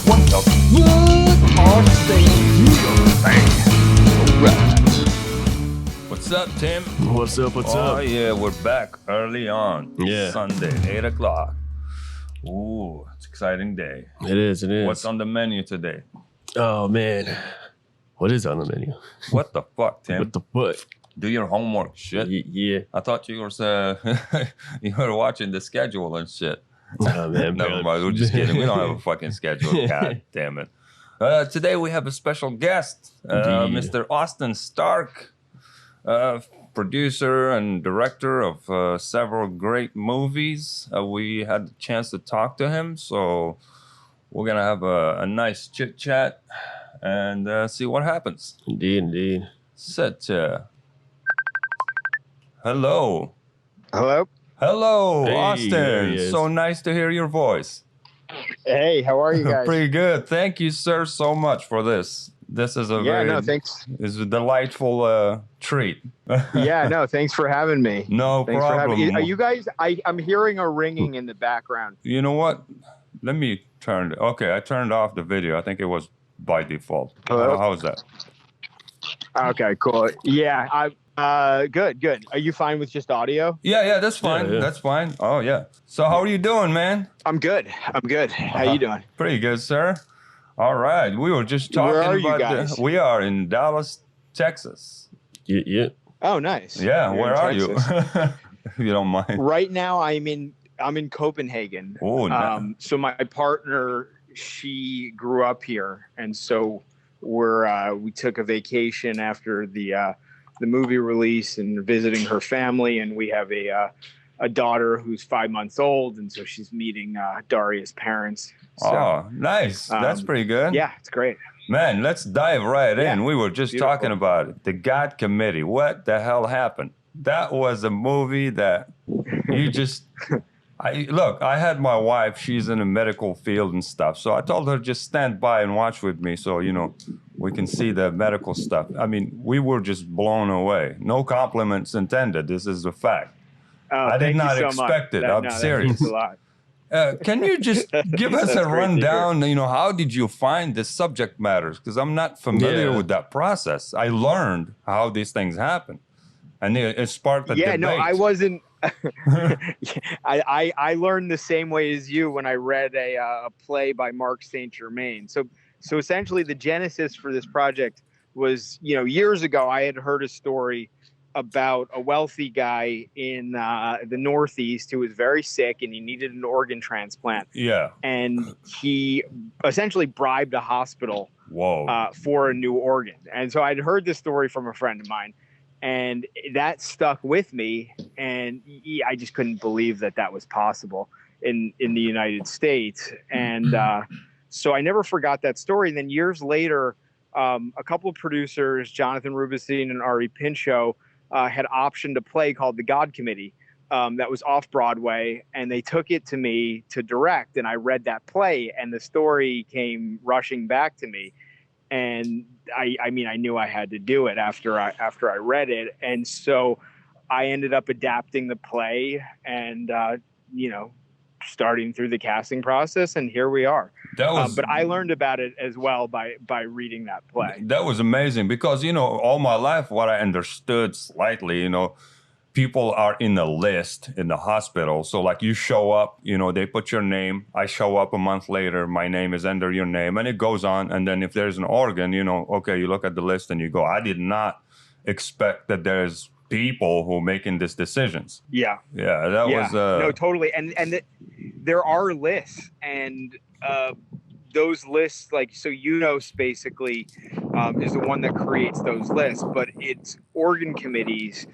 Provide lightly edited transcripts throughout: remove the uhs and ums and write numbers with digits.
What the fuck are they here? Alright. What's up, Tim? What's up? What's up? Oh, yeah, we're back early on. Yeah. Sunday, 8 o'clock. Ooh, it's an exciting day. It is. What's on the menu today? Oh, man. What is on the menu? What the fuck, Tim? What the fuck? Do your homework, shit. Yeah. I thought you were you were watching the schedule and shit. Oh, man. Never mind. We're just kidding. We don't have a fucking schedule. God damn it. Today we have a special guest, Mr. Austin Stark, producer and director of several great movies. We had the chance to talk to him, so we're gonna have a nice chit chat and see what happens. Indeed. Hello. Hello. Hey, Austin. there he is. So nice to hear your voice. Hey, how are you guys? Pretty good. Thank you, sir, so much for this. This is thanks. Is a delightful treat. Thanks for having me. No Thanks problem. for having me. Are you guys? I'm hearing a ringing in the background. You know what? Let me turn it. Okay, I turned off the video. I think it was by default. Hello? How's that? Okay, cool. Yeah, good. Are you fine with just audio? Yeah, that's fine. Yeah. That's fine. Oh, yeah. So how are you doing, man? I'm good. How you doing? Pretty good, sir. All right. We were just talking Where are you about guys? we are in Dallas, Texas. Yeah. Oh, nice. Yeah, You're where in are you? Texas. If you don't mind. Right now, I'm in Copenhagen. Oh, nice. So my partner, she grew up here, and so we took a vacation after the movie release and visiting her family, and we have a daughter who's 5 months old, and so she's meeting Daria's parents. So, Oh, nice. That's pretty good. yeah, it's great. Man, let's dive right in. Yeah, We were just beautiful. talking about it. The God Committee. What the hell happened? That was a movie that you just... I had my wife. She's in the medical field and stuff. So I told her just stand by and watch with me so, we can see the medical stuff. I mean, we were just blown away. No compliments intended. This is a fact. Oh, I did thank you not so expect much. it. I'm That serious. means a lot. Can you just give us That's a great to hear. rundown? How did you find the subject matters? Because I'm not familiar Yeah. with that process. I learned how these things happen, and it sparked a debate. No, I wasn't. I learned the same way as you when I read a play by Mark St. Germain. So essentially, the genesis for this project was, years ago, I had heard a story about a wealthy guy in the Northeast who was very sick and he needed an organ transplant. Yeah. And he essentially bribed a hospital Whoa. for a new organ. And so I'd heard this story from a friend of mine, and that stuck with me. And I just couldn't believe that was possible in the United States. And so I never forgot that story. And then years later, a couple of producers, Jonathan Rubinstein and Ari Pinchot, had optioned a play called The God Committee that was off Broadway, and they took it to me to direct, and I read that play, and the story came rushing back to me, and I knew I had to do it after I read it, and so I ended up adapting the play and starting through the casting process, and here we are. But I learned about it as well by reading that play. That was amazing because, all my life, what I understood slightly, people are in a list in the hospital. So like you show up, they put your name. I show up a month later, my name is under your name, and it goes on. And then if there's an organ, okay, you look at the list and you go, I did not expect that there's people who are making these decisions. Yeah. That was... No, totally. And there are lists, and those lists, basically is the one that creates those lists, but it's organ committees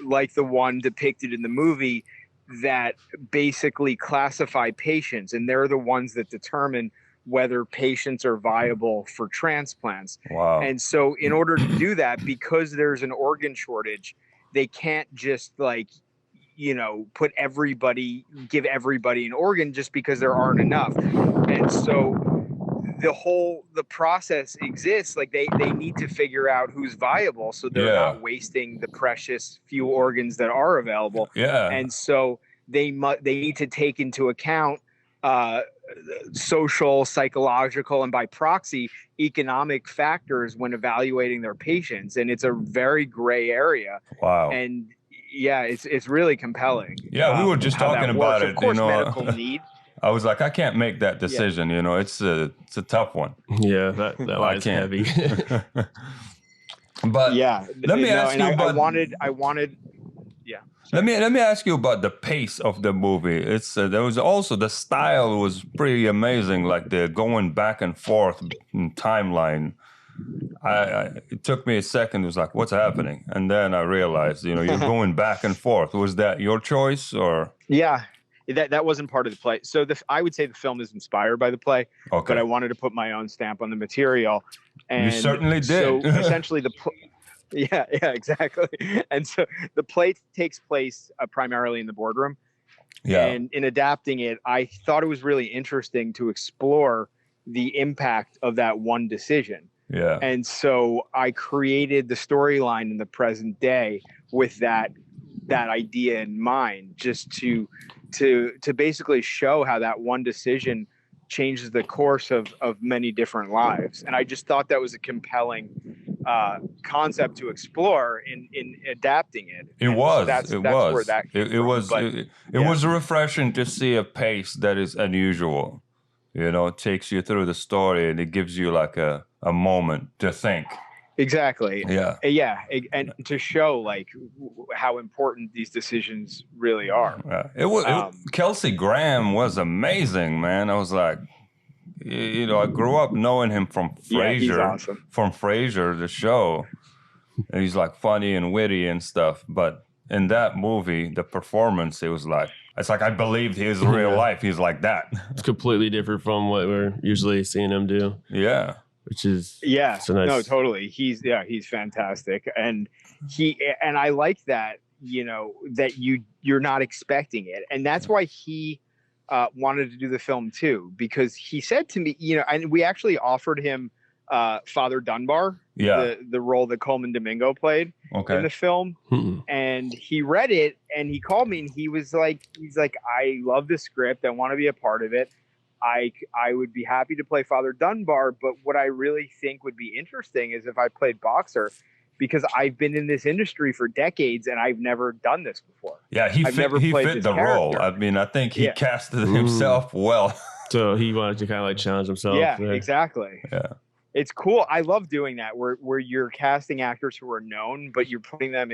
like the one depicted in the movie that basically classify patients, and they're the ones that determine whether patients are viable for transplants. Wow. And so in order to do that, because there's an organ shortage, they can't just give everybody an organ just because there aren't enough. And so the process exists. Like they need to figure out who's viable, so they're not wasting the precious few organs that are available. Yeah. And so they need to take into account social, psychological, and by proxy, economic factors when evaluating their patients. And it's a very gray area. Wow. And yeah, it's really compelling. Yeah, we were just how talking that about works. it. Of course, medical need. I was like, I can't make that decision. You know, it's a tough one. Yeah, that line is heavy. But yeah, let me ask you about. I wanted. Yeah. Let me ask you about the pace of the movie. It's there was also the style was pretty amazing, like the going back and forth timeline. It took me a second. It was like, what's happening? And then I realized, you know, you're going back and forth. Was that your choice or? Yeah, that wasn't part of the play. So I would say the film is inspired by the play, but I wanted to put my own stamp on the material. And you certainly did. So essentially yeah, exactly. And so the play takes place primarily in the boardroom. Yeah. And in adapting it, I thought it was really interesting to explore the impact of that one decision. Yeah. And so I created the storyline in the present day with that idea in mind, just to basically show how that one decision changes the course of many different lives. And I just thought that was a compelling concept to explore in adapting it. It was. It was refreshing to see a pace that is unusual. You know, it takes you through the story and it gives you like a moment to think. Exactly. Yeah. Yeah. And to show like how important these decisions really are. Kelsey Graham was amazing, man. I was like, you know, I grew up knowing him from Frasier. He's awesome. From Frasier, the show. And he's like funny and witty and stuff. But in that movie, the performance, it's like I believed his real life. He's like that. It's completely different from what we're usually seeing him do. Yeah. Which is no, totally. He's fantastic. And I like that, you know, that you're not expecting it. And that's why he wanted to do the film too, because he said to me, you know, and we actually offered him Father Dunbar, the role that Coleman Domingo played in the film. And he read it and he called me and he's like, I love the script. I want to be a part of it. I would be happy to play Father Dunbar, but what I really think would be interesting is if I played Boxer, because I've been in this industry for decades and I've never done this before. Yeah, he fit the role. I mean, I think he casted himself well. So he wanted to kind of like challenge himself. Yeah, exactly. Yeah. It's cool. I love doing that where you're casting actors who are known, but you're putting them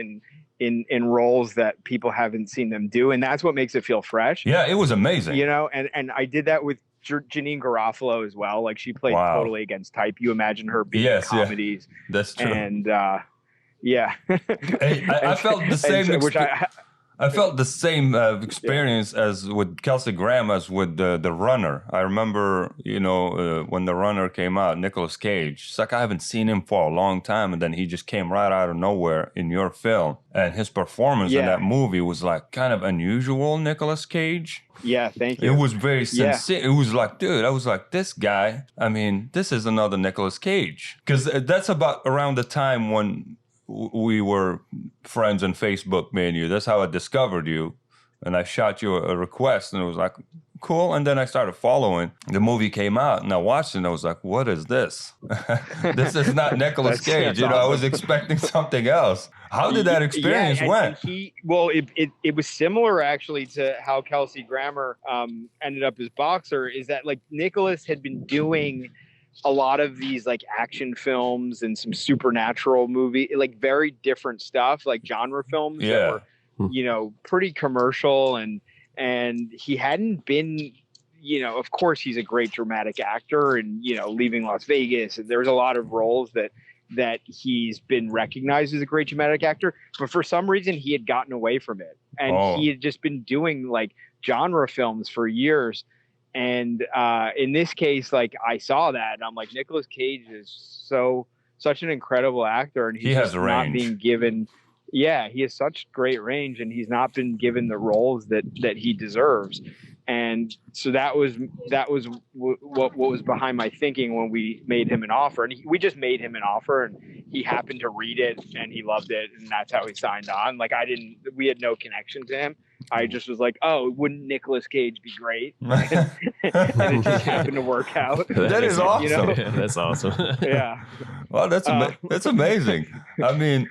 in roles that people haven't seen them do. And that's what makes it feel fresh. Yeah, it was amazing. You know, and I did that with Janine Garofalo as well. Like she played totally against type. You imagine her being in comedies. Yeah. That's true. And I felt the same. I felt the same experience as with Kelsey Graham as with the Runner. I remember, you know, when the Runner came out, Nicolas Cage. It's like I haven't seen him for a long time, and then he just came right out of nowhere in your film, and his performance in that movie was like kind of unusual. Nicolas Cage. Yeah, thank you. It was very sincere. It was like, dude, I was like, this guy. I mean, this is another Nicolas Cage, because that's about around the time when we were friends on Facebook, me and you. That's how I discovered you. And I shot you a request and it was like, cool. And then I started following. The movie came out and I watched it and I was like, what is this? This is not Nicolas Cage. You know, awesome. I was expecting something else. How did that experience went? It was similar actually to how Kelsey Grammer ended up as Boxer, is that like Nicolas had been doing a lot of these like action films and some supernatural movie, like very different stuff, like genre films that were, you know, pretty commercial, and he hadn't been, you know, of course he's a great dramatic actor, and, you know, Leaving Las Vegas, and there's a lot of roles that he's been recognized as a great dramatic actor, but for some reason he had gotten away from it, and he had just been doing like genre films for years. And in this case, like I saw that and I'm like, Nicolas Cage is such an incredible actor, and he has range. Not being given. Yeah, he has such great range, and he's not been given the roles that he deserves. And so that was what was behind my thinking when we made him an offer. And we just made him an offer, and he happened to read it and he loved it, and that's how he signed on. Like we had no connection to him. I just was like, oh, wouldn't Nicolas Cage be great? And it just happened to work out. That is awesome. Yeah, that's awesome. Yeah. Well, that's amazing. I mean,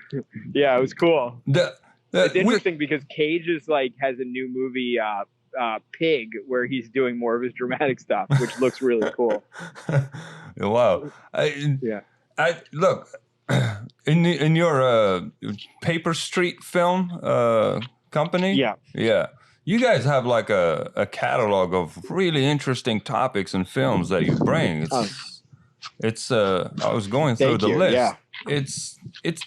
Yeah, it was cool. It's we- interesting because Cage is like has a new movie, Pig, where he's doing more of his dramatic stuff, which looks really cool. Wow. Yeah. I look in your Paper Street film company. Yeah. You guys have like a catalog of really interesting topics and films that you bring. It's I was going through Thank the you. list. Yeah.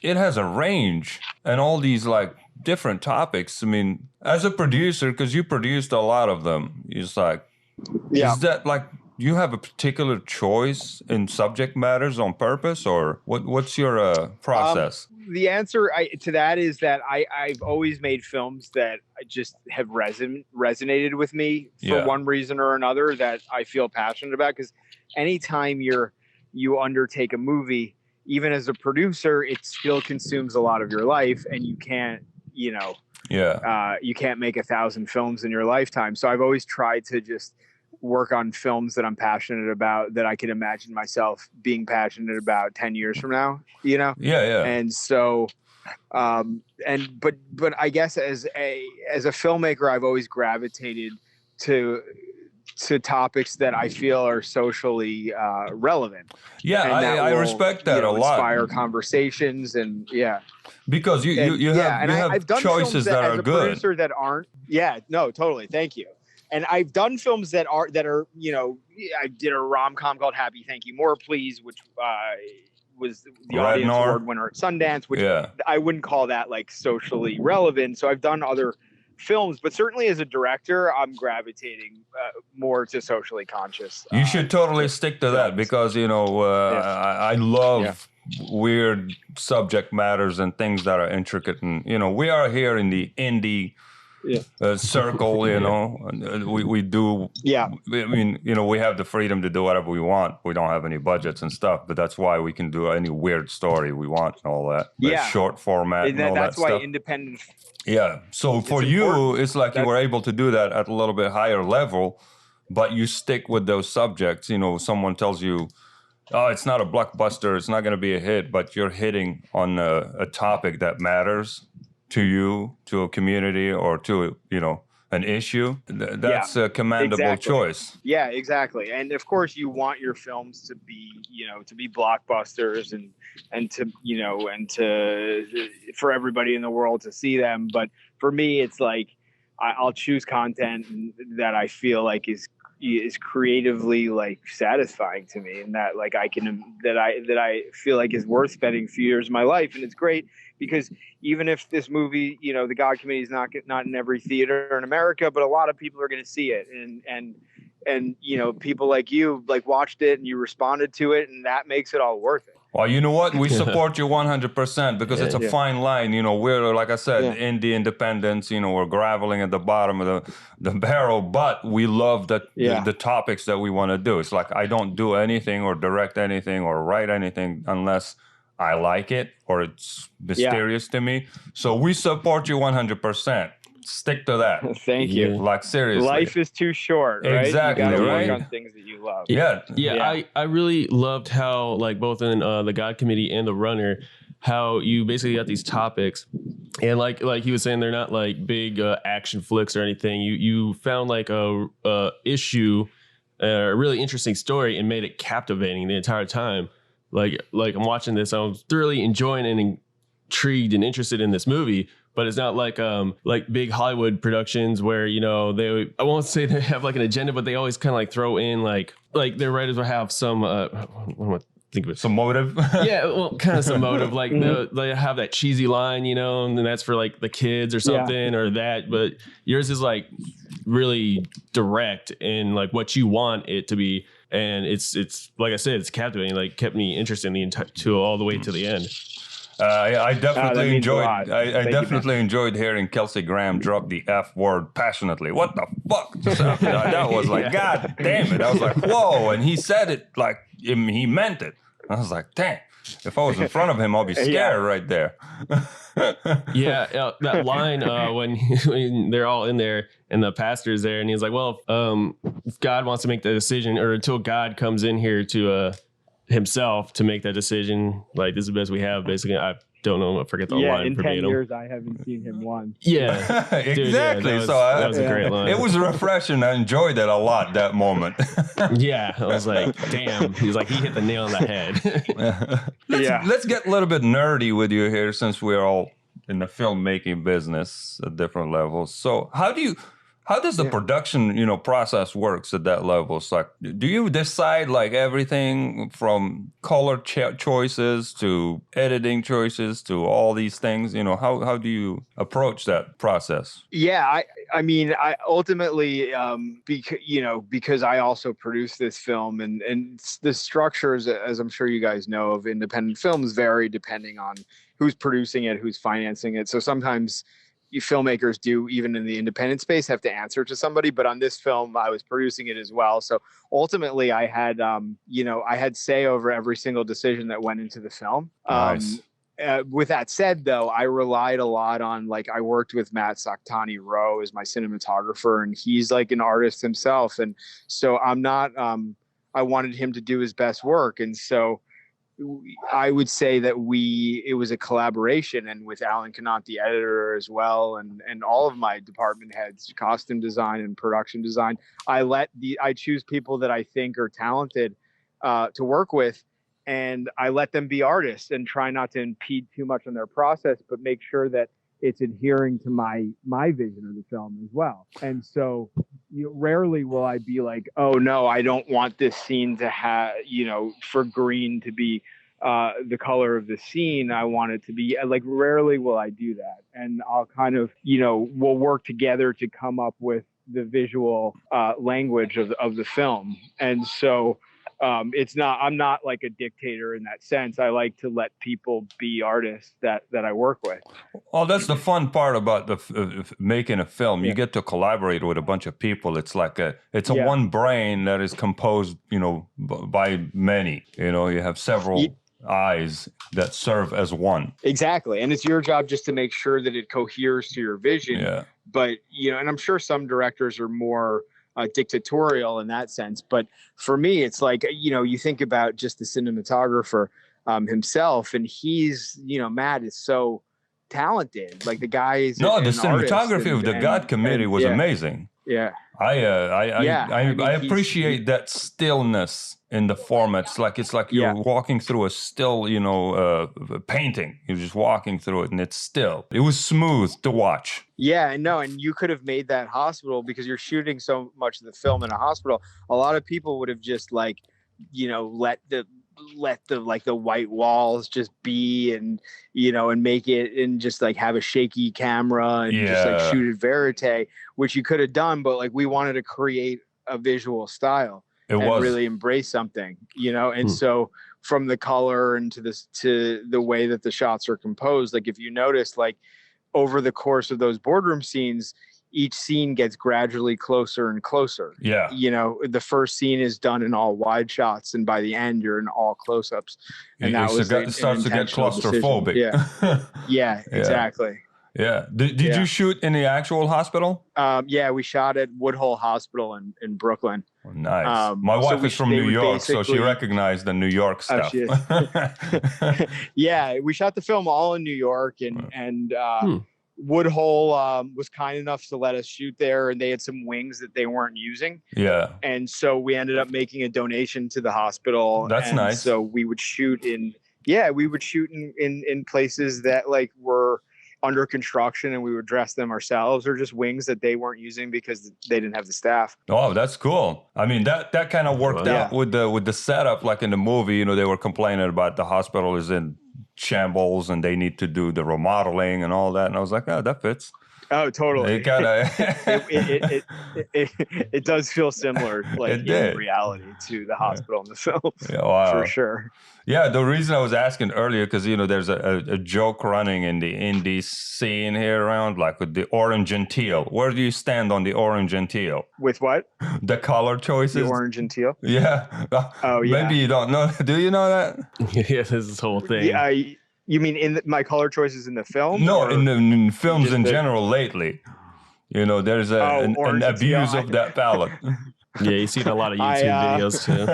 It has a range and all these like different topics. I mean, as a producer, because you produced a lot of them, it's like, Yeah. is that like you have a particular choice in subject matters on purpose, or what's your process? The answer to that is that I've always made films that just have resonated with me for one reason or another that I feel passionate about. Because anytime you undertake a movie, even as a producer, it still consumes a lot of your life, and you can't, you can't make 1,000 films in your lifetime. So I've always tried to just work on films that I'm passionate about, that I can imagine myself being passionate about 10 years from now, Yeah. And so, but I guess as a filmmaker, I've always gravitated to topics that I feel are socially relevant. Yeah, I respect that a lot. Inspire conversations and because you have I've done choices films that as are a good. producer that aren't. Yeah, no, totally. Thank you. And I've done films that are I did a rom-com called Happy Thank You More Please, which was the Audience Award winner at Sundance, which I wouldn't call that like socially relevant. So I've done other films, but certainly as a director, I'm gravitating more to socially conscious. You should totally stick to that because I love weird subject matters and things that are intricate, and we are here in the indie circle. We do. Yeah. I mean, we have the freedom to do whatever we want. We don't have any budgets and stuff, but that's why we can do any weird story we want and all that. Short format and all that's that why stuff. independent. Yeah. So for you, it's like you were able to do that at a little bit higher level, but you stick with those subjects. Someone tells you, oh, it's not a blockbuster, it's not going to be a hit, but you're hitting on a topic that matters to you, to a community, or to, an issue. That's a commendable choice. Yeah, exactly. And of course you want your films to be, to be blockbusters and to for everybody in the world to see them. But for me, it's like, I'll choose content that I feel like is creatively like satisfying to me, and that like I feel like is worth spending a few years of my life. And it's great because even if this movie, the God Committee is not in every theater in America, but a lot of people are going to see it, and people like you like watched it and you responded to it, and that makes it all worth it. Well, you know what? We support you 100% because it's a fine line. We're, like I said, indie independents. We're graveling at the bottom of the barrel, but we love the topics that we want to do. It's like I don't do anything or direct anything or write anything unless I like it or it's mysterious to me. So we support you 100%. Stick to that. Thank you. Like, seriously. Life is too short, right? Exactly, you gotta right? work on things that you love. Yeah. I really loved how, like, both in the God Committee and the Runner, how you basically got these topics, and like he was saying, they're not like big action flicks or anything. You found like a issue, a really interesting story, and made it captivating the entire time. Like I'm watching this, I was thoroughly enjoying and intrigued and interested in this movie. But it's not like big Hollywood productions where, I won't say they have like an agenda, but they always kind of like throw in like their writers will have some, what am I thinking of it? Some motive? Yeah, well, kind of some motive. Like they have that cheesy line, and then that's for like the kids or something or that. But yours is like really direct in like what you want it to be. And it's like I said, it's captivating, like kept me interested in all the way to the end. I definitely enjoyed. I definitely enjoyed hearing Kelsey Graham drop the F word passionately. What the fuck? That was like, God damn it! I was like, whoa! And he said it like he meant it. I was like, damn. If I was in front of him, I'll be scared right there. Yeah, that line when they're all in there and the pastor's there and he's like, well, if God wants to make the decision, or until God comes in here to himself to make that decision, like this is the best we have. Basically, I don't know, I forget the line in verbatim. 10 years I haven't seen him once. Yeah, exactly. Dude, yeah, that was a great line. It was refreshing. I enjoyed it a lot, that moment. Yeah, I was like, damn. He was like, he hit the nail on the head. Let's get a little bit nerdy with you here, since we're all in the filmmaking business at different levels. So how does the production, process works at that level? It's like, do you decide like everything from color choices to editing choices to all these things? How do you approach that process? Yeah, I mean, I ultimately, because I also produce this film, and the structures, as I'm sure you guys know, of independent films vary depending on who's producing it, who's financing it. So sometimes you filmmakers do, even in the independent space, have to answer to somebody. But on this film, I was producing it as well. So ultimately, I had, I had say over every single decision that went into the film. Nice. With that said, though, I relied a lot on, like, I worked with Matt Saktani Rowe as my cinematographer, and he's like an artist himself. And so I wanted him to do his best work. And so I would say that it was a collaboration, and with Alan Canont, the editor, as well, and all of my department heads, costume design and production design. I choose people that I think are talented to work with, and I let them be artists and try not to impede too much on their process, but make sure that it's adhering to my vision of the film as well. And so rarely will I be like, oh no, I don't want this scene to have, for green to be the color of the scene. I want it to be like, rarely will I do that. And I'll kind of, we'll work together to come up with the visual language of the film. And so I'm not like a dictator in that sense. I like to let people be artists that I work with. Well, that's the fun part about making a film. You get to collaborate with a bunch of people. It's like it's a one brain that is composed, by many. You have several eyes that serve as one. Exactly. And it's your job just to make sure that it coheres to your vision. Yeah. But, and I'm sure some directors are more dictatorial in that sense. But for me, it's like, you think about just the cinematographer himself, and he's, Matt is so talented. Like, the guy is the cinematography of the God Committee was amazing. Yeah. I appreciate that stillness in the format. It's like you're walking through a still, painting. You're just walking through it, and it's still. It was smooth to watch. Yeah, no, and you could have made that hospital, because you're shooting so much of the film in a hospital. A lot of people would have just let the white walls just be, and and make it, and just like have a shaky camera and just like shoot at verite, which you could have done, but like we wanted to create a visual style really embrace something, and so from the color and to the way that the shots are composed, like if you notice, like over the course of those boardroom scenes, each scene gets gradually closer and closer. Yeah. The first scene is done in all wide shots, and by the end you're in all close-ups. And it starts to get claustrophobic. Yeah, exactly. Yeah. Did you shoot in the actual hospital? We shot at Woodhull Hospital in Brooklyn. Oh, nice. My wife is from New York, so she recognized the New York stuff. Yeah, we shot the film all in New York, and Woodhull was kind enough to let us shoot there, and they had some wings that they weren't using. Yeah. And so we ended up making a donation to the hospital. That's nice. So we would shoot in places that like were under construction, and we would dress them ourselves, or just wings that they weren't using because they didn't have the staff. Oh, that's cool. I mean, that kind of worked out with the setup, like in the movie, they were complaining about the hospital is in shambles and they need to do the remodeling and all that. And I was like, that fits. Oh, totally. It kind of It does feel similar, like it in did. reality, to the Yeah. hospital in the film, Yeah, for wow. sure. Yeah, the reason I was asking earlier, because there's a joke running in the indie scene here around, like with the orange and teal. Where do you stand on the orange and teal? With what? The color The choices. orange and teal. Yeah. Oh Maybe yeah. you don't know. Do you know that? Yeah, this whole thing. Yeah. You mean in my color choices in the film? No, or in films just in the general lately. There's an orange and teal? abuse of that palette. Yeah, you've seen a lot of I YouTube videos too.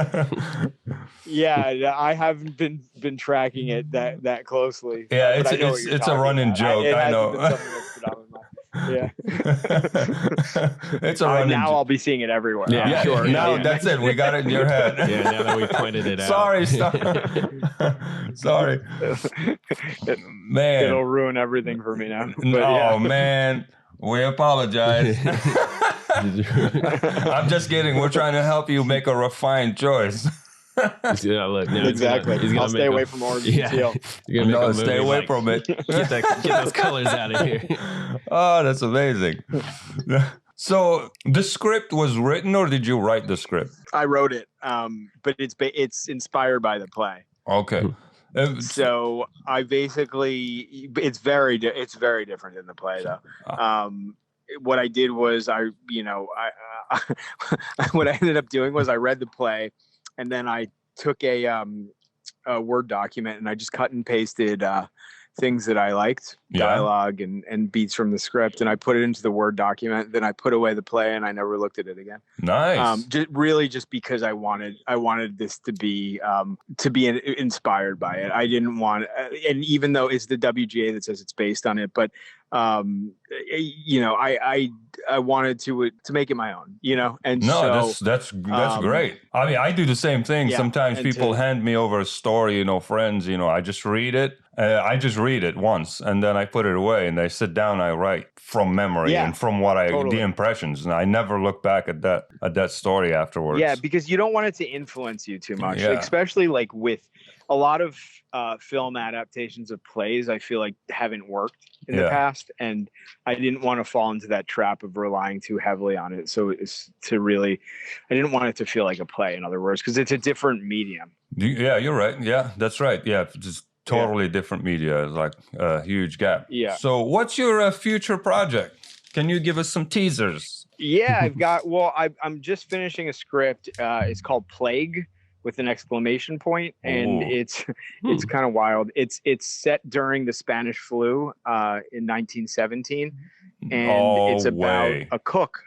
yeah, I haven't been tracking it that closely. Yeah, but I know what you're it's a talking running about. joke. It I hasn't know. been something that's been on my yeah. It's a running Now joke. I'll be seeing it everywhere. Yeah, I'm Yeah, sure. now Yeah. that's it. We got it in your head. Yeah, now that we pointed it out. Sorry, sorry, man. It'll ruin everything for me now. But Oh yeah. man, we apologize. I'm just kidding. We're trying to help you make a refined choice. Yeah, look, now Exactly. he's gonna I'll stay away from orange and teal. You're gonna make No, a movie stay away like, from it. Get those colors out of here. Oh, that's amazing. So the script was written, or did you write the script? I wrote it, but it's inspired by the play. Okay. So I basically, it's very different than the play, though. What I did was what I ended up doing was I read the play, and then I took a Word document and I just cut and pasted things that I liked, dialogue and beats from the script, and I put it into the Word document. Then I put away the play and I never looked at it again. Nice. Just because I wanted this to be inspired by it. I didn't want, and even though it's the WGA that says it's based on it, but I wanted to make it my own, and no, so that's great. I mean, I do the same thing. Yeah, Sometimes people hand me over a story, friends, I just read it. I just read it once and then I put it away and I sit down, I write from memory and from what the impressions, and I never look back at that story afterwards. Yeah, because you don't want it to influence you too much, Yeah. especially like with a lot of film adaptations of plays. I feel like haven't worked in the past, and I didn't want to fall into that trap of relying too heavily on it. So it's I didn't want it to feel like a play, in other words, because it's a different medium. Yeah, you're right. Yeah, that's right. Yeah, it's totally different media. It's like a huge gap. Yeah. So what's your future project? Can you give us some teasers? Yeah, I'm just finishing a script. It's called Plague with an exclamation point, and it's kind of wild. It's set during the Spanish flu in 1917, and it's about a cook.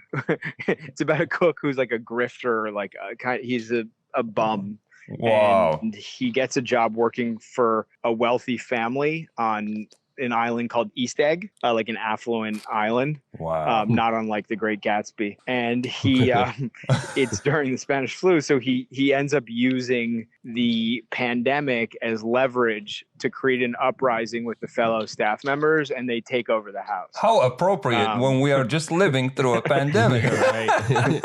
It's about a cook who's like a grifter, like he's a bum. Wow. And he gets a job working for a wealthy family on an island called East Egg, like an affluent island. Wow. Not unlike the Great Gatsby. And he, it's during the Spanish flu. So he ends up using the pandemic as leverage to create an uprising with the fellow staff members, and they take over the house. How appropriate when we are just living through a pandemic. Right.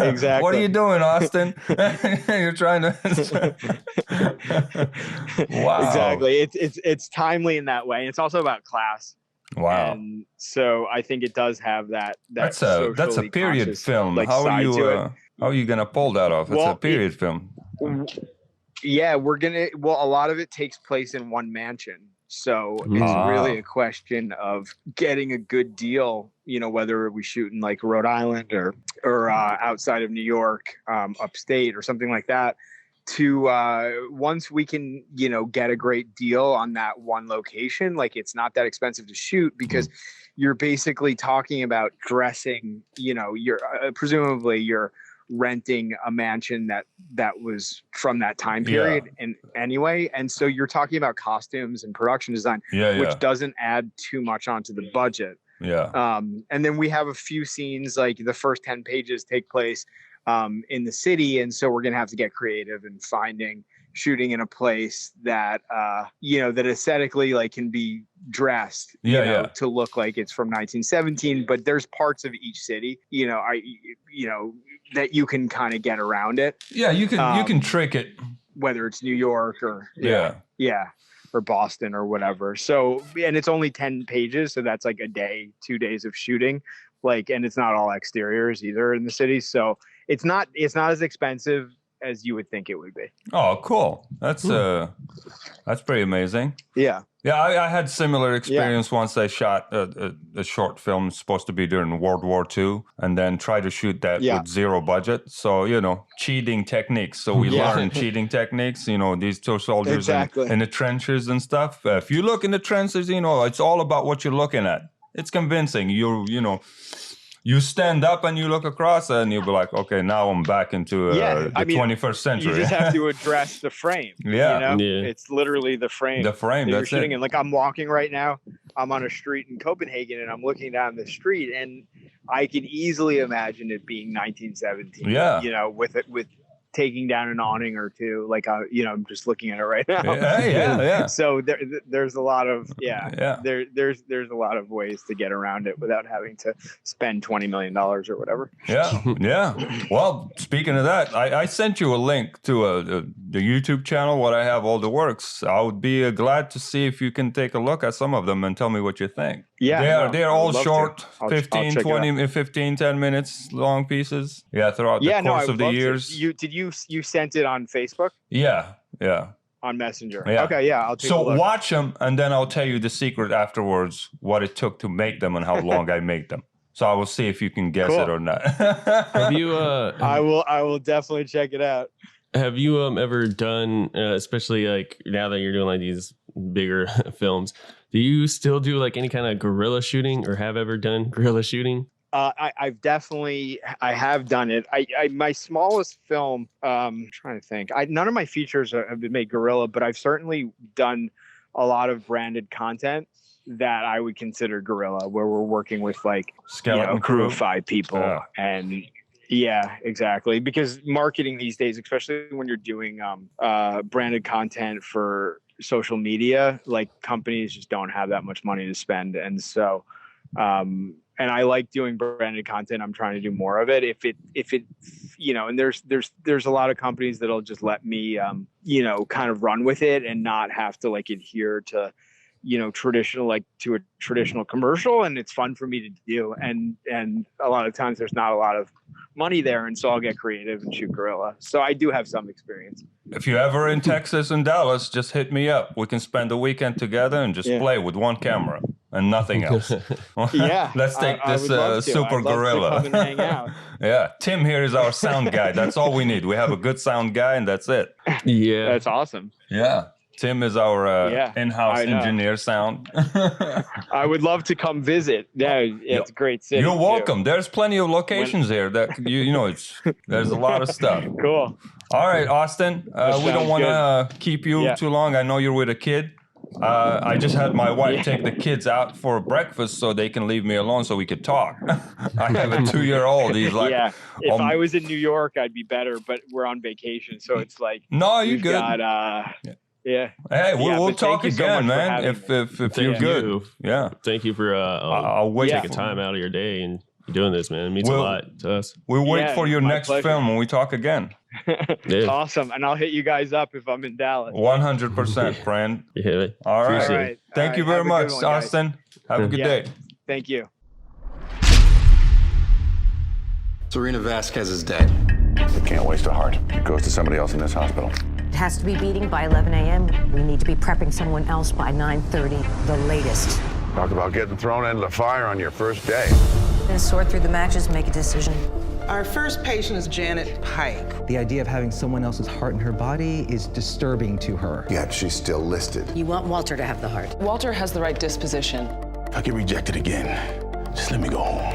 Exactly. What are you doing, Austin? You're trying to. Wow. Exactly. It's timely in that way. It's also about class. Wow. And so I think it does have that. That's a period film. Like, how are side you gonna pull that off? It's Well, a period film. Yeah, a lot of it takes place in one mansion. So it's really a question of getting a good deal, whether we shoot in like Rhode Island or outside of New York, upstate or something like that. To once we can, get a great deal on that one location, like it's not that expensive to shoot because you're basically talking about dressing, you're presumably you're renting a mansion that was from that time period and anyway, and so you're talking about costumes and production design, which doesn't add too much onto the budget. And then we have a few scenes, like the first 10 pages take place in the city, and so we're gonna have to get creative in shooting in a place that that aesthetically like can be dressed to look like it's from 1917, but there's parts of each city that you can kind of get around it. Yeah, you can trick it, whether it's New York or or Boston or whatever. So, and it's only 10 pages. So that's like a day, 2 days of shooting. Like, and it's not all exteriors either in the city. So it's not as expensive as you would think it would be. Oh, cool. That's pretty amazing. Yeah. Yeah, I had similar experience once. I shot a short film supposed to be during World War II, and then tried to shoot that with zero budget. So, cheating techniques. So we learned cheating techniques, these two soldiers in the trenches and stuff. If you look in the trenches, it's all about what you're looking at. It's convincing. You stand up and you look across and you'll be like, okay, now I'm back into the 21st century. You just have to address the frame. It's literally the frame. The frame, that that's you're shooting it. in. Like I'm walking right now. I'm on a street in Copenhagen and I'm looking down the street and I can easily imagine it being 1917. Yeah. With taking down an awning or two. Like, I'm just looking at it right now. Yeah. So there's a lot of, there's a lot of ways to get around it without having to spend $20 million or whatever. Yeah. Well, speaking of that, I sent you a link to the YouTube channel where I have all the works. I would be glad to see if you can take a look at some of them and tell me what you think. Yeah. They're all short, I'll 15, 10 minutes long pieces. Yeah, throughout the course of the years. You sent it on Facebook? Yeah. On Messenger. Yeah. Okay, yeah. I'll take a look. So watch them, and then I'll tell you the secret afterwards, what it took to make them and how long I made them. So I will see if you can guess it or not. Have you? I will definitely check it out. Have you ever done, especially like now that you're doing like these bigger films, do you still do like any kind of guerrilla shooting or have ever done guerrilla shooting? I have done it. My smallest film, I'm trying to think. None of my features have been made guerrilla, but I've certainly done a lot of branded content that I would consider guerrilla, where we're working with like skeleton crew of 5 people, and exactly. Because marketing these days, especially when you're doing branded content for social media, like companies just don't have that much money to spend, and so. And I like doing branded content. I'm trying to do more of it. If it, and there's a lot of companies that'll just let me, kind of run with it and not have to like adhere to, traditional commercial. And it's fun for me to do. And a lot of times there's not a lot of money there. And so I'll get creative and shoot guerrilla. So I do have some experience. If you're ever in Texas and Dallas, just hit me up. We can spend the weekend together and just play with one camera and nothing else. Let's take this super gorilla. Come and hang out. Yeah, Tim here is our sound guy. That's all we need. We have a good sound guy, and that's it. Yeah, that's awesome. Yeah, Tim is our in-house engineer sound. I would love to come visit. Yeah, it's a great city. You're welcome. There's plenty of locations here that there's a lot of stuff. Cool. All right, Austin. We don't want to keep you too long. I know you're with a kid. I just had my wife take the kids out for breakfast so they can leave me alone so we could talk. I have a 2-year-old. He's like, if I was in New York, I'd be better, but we're on vacation, so it's like, no, you're good. Hey, we'll talk again, man. If you're good, Thank you for I'll wait taking time out of your day and doing this, man. It means a lot to us. We'll wait for your next film when we talk again. Awesome, and I'll hit you guys up if I'm in Dallas. 100%, friend. All right. Thank you very much, Austin. Have a good day. Thank you. Serena Vasquez is dead. We can't waste a heart. It goes to somebody else in this hospital. It has to be beating by 11 a.m. We need to be prepping someone else by 9:30, the latest. Talk about getting thrown into the fire on your first day. Then sort through the matches, make a decision. Our first patient is Janet Pike. The idea of having someone else's heart in her body is disturbing to her. Yet she's still listed. You want Walter to have the heart. Walter has the right disposition. If I get rejected again, just let me go home.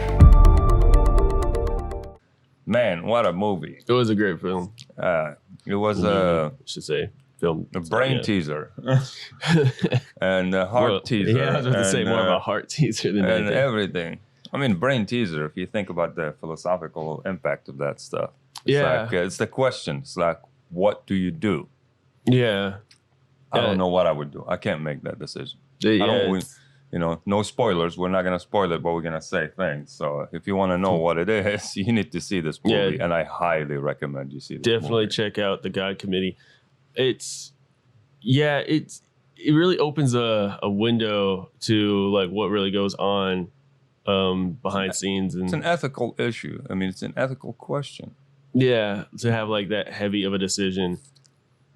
Man, what a movie. It was a great film. It was I should say film. A brain teaser. And a heart teaser. Yeah, I was about to say more of a heart teaser than anything. And everything. I mean, brain teaser, if you think about the philosophical impact of that stuff. It's it's the question. It's like, what do you do? Yeah. I don't know what I would do. I can't make that decision. No spoilers. We're not going to spoil it, but we're going to say things. So if you want to know what it is, you need to see this movie. And I highly recommend you see this Definitely movie. Check out The God Committee. It's it really opens a window to like what really goes on behind scenes. And It's an ethical issue. I mean, it's an ethical question. yeah, to have like that heavy of a decision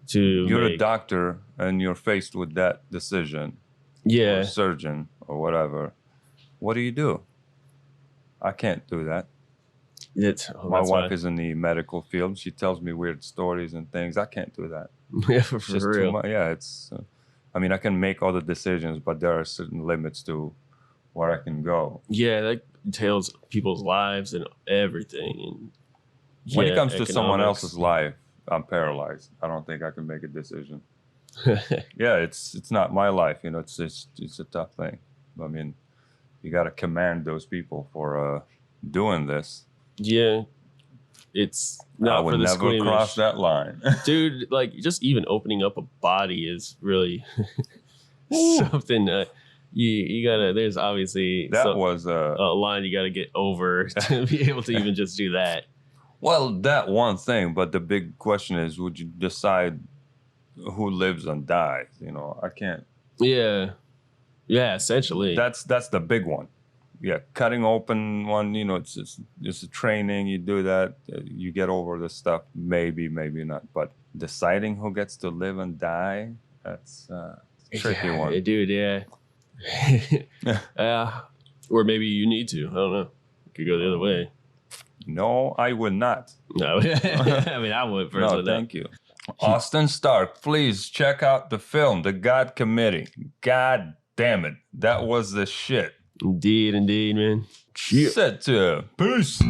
to You're make. a doctor and you're faced with that decision. Yeah. Or a surgeon or whatever. What do? I can't do that. My wife is in the medical field. She tells me weird stories and things. I can't do that. Yeah, for It's just real. too much. Yeah, it's. I mean, I can make all the decisions, but there are certain limits to where I can go. Yeah, that entails people's lives and everything. And When it yeah, comes to someone economics. else's life, I'm paralyzed. I don't think I can make a decision. Yeah, it's not my life. You know, it's a tough thing. I mean, you got to command those people for doing this. Yeah, it's I not would for the never squeamish. cross that line. Dude, like just even opening up a body is really something you gotta. There's obviously That was a line you gotta get over to be able to even just do that. well, that one thing. But the big question is, would you decide who lives and dies? You know, I can't. Yeah, essentially. That's the big one. Yeah, cutting open one. You know, it's a training. You do that, you get over the stuff. Maybe not. But deciding who gets to live and die, that's a tricky one. Dude. Yeah, or maybe you need to. I don't know. It could go the other way. No, I would not. No, I mean I would personally. No, thank you. Austin Stark, please check out the film, The God Committee. God damn it. That was the shit. Indeed, man. Set to peace.